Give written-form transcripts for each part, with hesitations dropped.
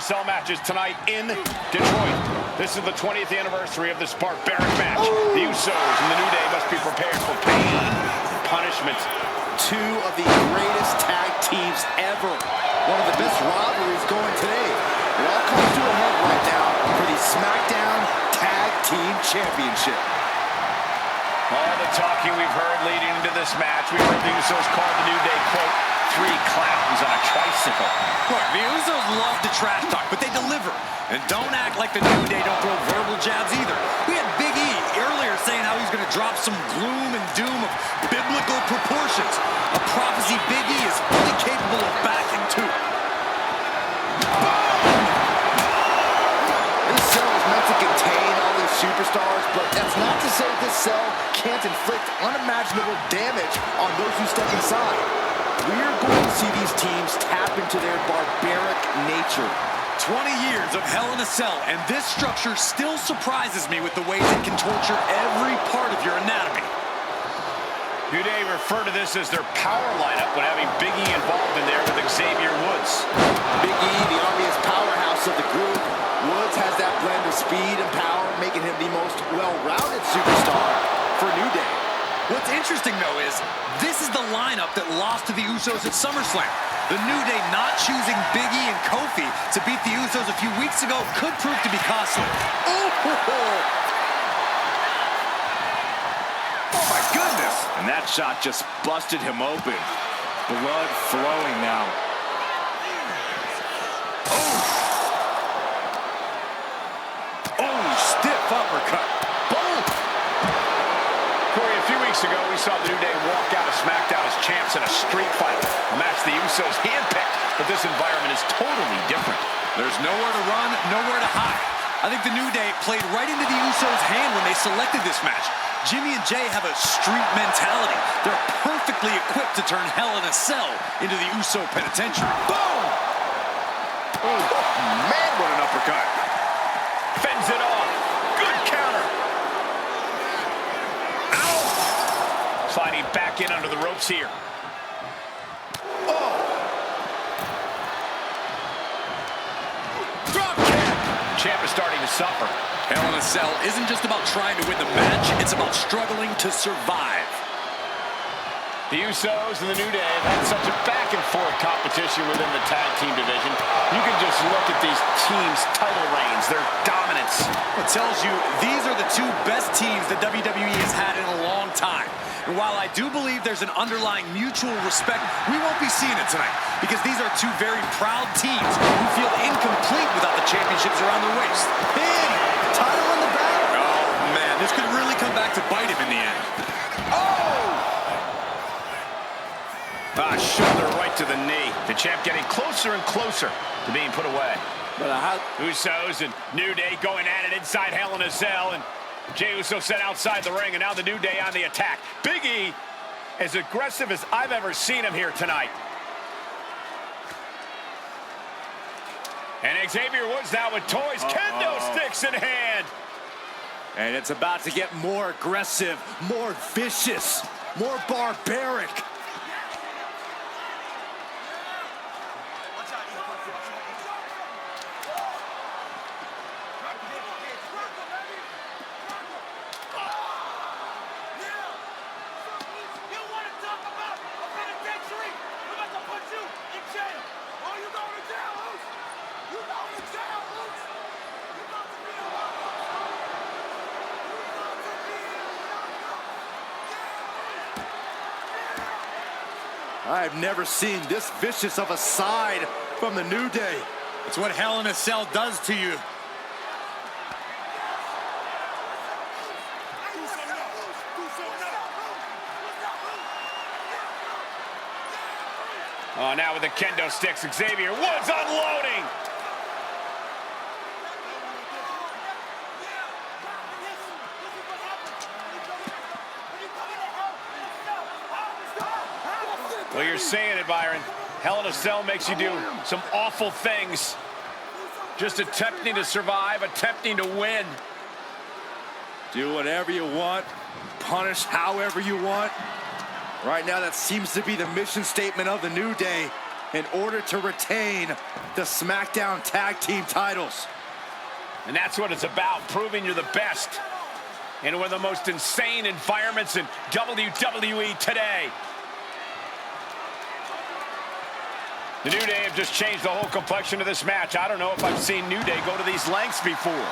in a Cell matches tonight in Detroit. This is the 20th anniversary of this barbaric match. The Usos and the New Day must be prepared for pain, punishment. Two of the greatest tag teams ever. One of the best rivalries going today. It all comes to a head right now for the SmackDown Tag Team Championship. All the talking we've heard leading into this match, we heard the Usos call the New Day, quote, three clowns on a tricycle. Look, the Usos love to trash talk, but they deliver. And don't act like the New Day don't throw verbal jabs either. We had Big E earlier saying how he's going to drop some gloom and doom of biblical proportions. A prophecy Big E is fully capable of backing too. This cell is meant to contain all these superstars, but that's not to say this cell can't inflict unimaginable damage on those who step inside. We're going to see these teams tap into their barbaric nature. 20 years of Hell in a Cell, and this structure still surprises me with the ways it can torture every part of your anatomy. New Day refer to this as their power lineup when having Big E involved in there with Xavier Woods. Big E, the obvious powerhouse of the group. Woods has that blend of speed and power, making him the most well-rounded superstar for New Day. What's interesting, though, is this is the lineup that lost to the Usos at SummerSlam. The New Day not choosing Big E and Kofi to beat the Usos a few weeks ago could prove to be costly. Oh my goodness! And that shot just busted him open. Blood flowing now. Oh, stiff uppercut. Boom! Corey, a few weeks ago, we saw the New Day walk out of SmackDown as champs in a street fight. A match the Usos handpicked, but this environment is totally different. There's nowhere to run, nowhere to hide. I think the New Day played right into the Usos' hand when they selected this match. Jimmy and Jay have a street mentality. They're perfectly equipped to turn Hell in a Cell into the Uso penitentiary. Boom! Oh, man, what an uppercut. Fends it off. Good counter. Ow! Sliding back in under the ropes here. Oh! Drop kick! Champ is starting to suffer. Hell in a Cell isn't just about trying to win the match, it's about struggling to survive. The Usos and the New Day have had such a back-and-forth competition within the tag team division. You can just look at these teams' title reigns, their dominance. It tells you these are the two best teams that WWE has had in a long time. And while I do believe there's an underlying mutual respect, we won't be seeing it tonight because these are two very proud teams who feel incomplete without the championships around their waist. Pin! Title in the back! Oh, man, this could really come back to bite him in the end. Shoulder right to the knee. The champ getting closer and closer to being put away. But Usos and New Day going at it inside Hell in a Cell, and Jey Uso set outside the ring, and now the New Day on the attack. Big E, as aggressive as I've ever seen him here tonight. And Xavier Woods now with toys, kendo sticks in hand. And it's about to get more aggressive, more vicious, more barbaric. I've never seen this vicious of a side from the New Day. It's what Hell in a Cell does to you. Oh, now with the kendo sticks, Xavier Woods unloading. Well, you're saying it, Byron. Hell in a Cell makes you do some awful things. Just attempting to survive, attempting to win. Do whatever you want, punish however you want. Right now, that seems to be the mission statement of the New Day. in order to retain the SmackDown Tag Team titles. And that's what it's about, proving you're the best in one of the most insane environments in WWE today. The New Day have just changed the whole complexion of this match. I don't know if I've seen New Day go to these lengths before.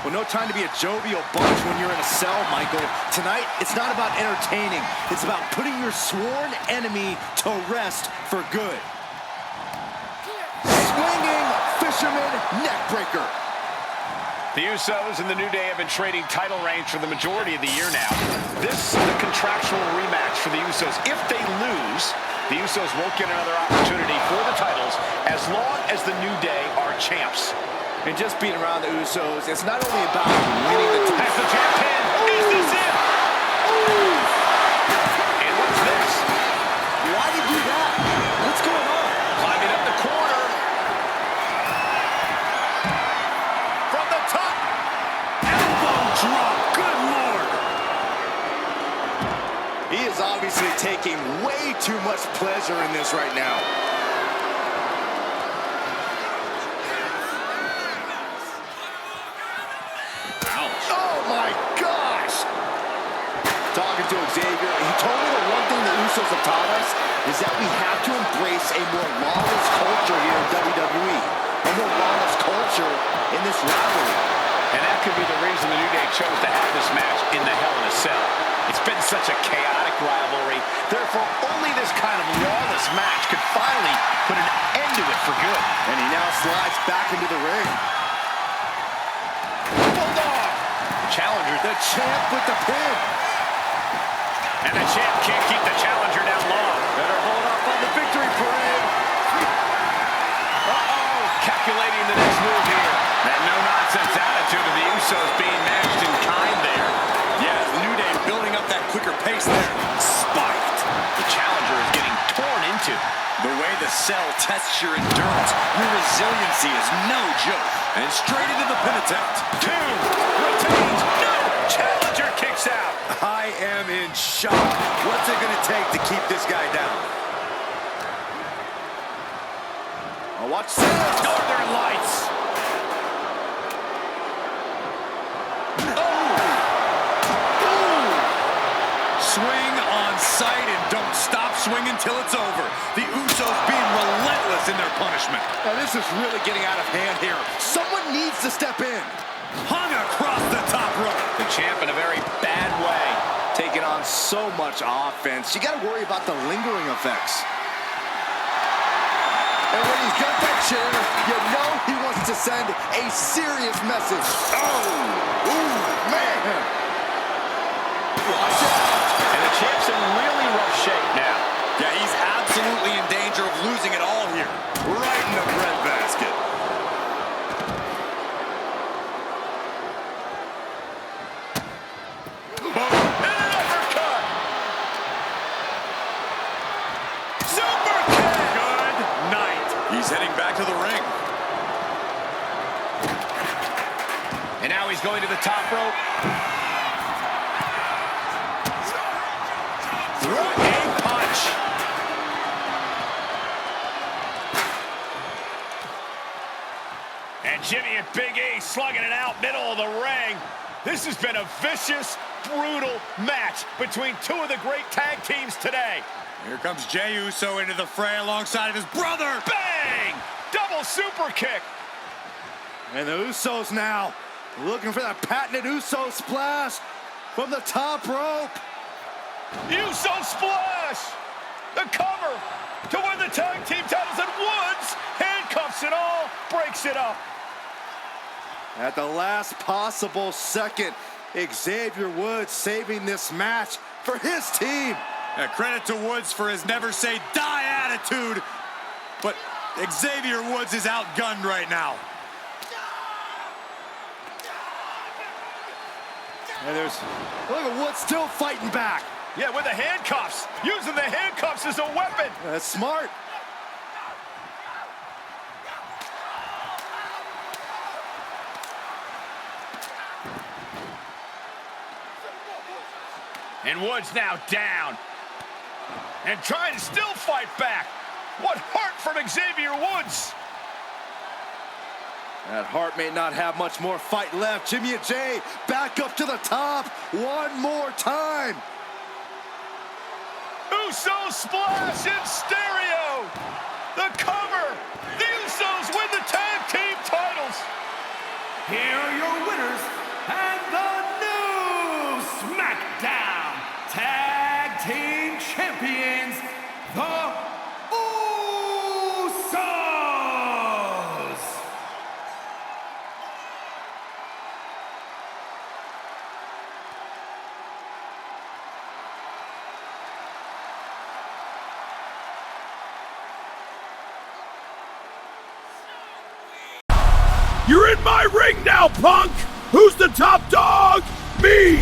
Well, no time to be a jovial bunch when you're in a cell, Michael. Tonight, it's not about entertaining. It's about putting your sworn enemy to rest for good. Swinging fisherman neckbreaker. The Usos and the New Day have been trading title reigns for the majority of the year now. This is a contractual rematch for the Usos. If they lose, the Usos won't get another opportunity for the titles as long as the New Day are champs. And just being around the Usos, it's not only about winning the title. That's the champ pin. Is this it? And what's this? Why did you do that? What's going on? Climbing up the corner. From the top. Elbow drop. Good Lord. He is obviously taking way too much pleasure in this right now. Talking to Xavier, he told me the one thing the Usos have taught us is that we have to embrace a more lawless culture here in WWE. A more lawless culture in this rivalry. And that could be the reason the New Day chose to have this match in the Hell in a Cell. It's been such a chaotic rivalry. Therefore, only this kind of lawless match could finally put an end to it for good. And he now slides back into the ring. Bulldog! Challenger. The champ with the pin. And the champ can't keep the challenger down long. Better hold up on the victory parade. Uh-oh, calculating the next move here. That no-nonsense attitude of the Usos being matched in kind there. Yeah, the New Day building up that quicker pace there. Spiked. The challenger is getting torn into. The way the cell tests your endurance, your resiliency is no joke. And straight into the pin attempt. Two, retains, no! Challenger kicks out. I am in shock. What's it going to take to keep this guy down? Oh, watch this. Northern Lights. Swing on sight and don't stop swinging till it's over. The Usos being relentless in their punishment. Now this is really getting out of hand here. Someone needs to step in. Hung across the top rope. The champ in a very bad way. Taking on so much offense. You got to worry about the lingering effects. And when he's got that chair, you know he wants to send a serious message. Oh, ooh, man. Watch out. And the champ's in really rough shape now. Yeah, he's absolutely in danger of losing it all here. Right in the breadbasket. Boom. And an uppercut. Super kick. Good night. He's heading back to the ring. And now he's going to the top rope. What a punch. And Jimmy and Big E slugging it out middle of the ring. This has been a vicious, brutal match between two of the great tag teams today. Here comes Jey Uso into the fray alongside of his brother. Bang! Double super kick. And the Usos now looking for that patented Uso splash from the top rope. Uso splash! The cover to win the tag team titles, and Woods handcuffs it all, breaks it up. At the last possible second, Xavier Woods saving this match for his team. Credit to Woods for his never say die attitude, but Xavier Woods is outgunned right now. And look at Woods still fighting back. Yeah, with the handcuffs. Using the handcuffs as a weapon. That's smart. And Woods now down. And trying to still fight back. What heart from Xavier Woods! That Hart may not have much more fight left. Jimmy and Jay back up to the top one more time. Usos splash in stereo! The cover! The Usos win the tag team titles! Here are your winners and the new SmackDown Tag Team Champions, the Usos! You're in my ring now, punk! Who's the top dog? Me!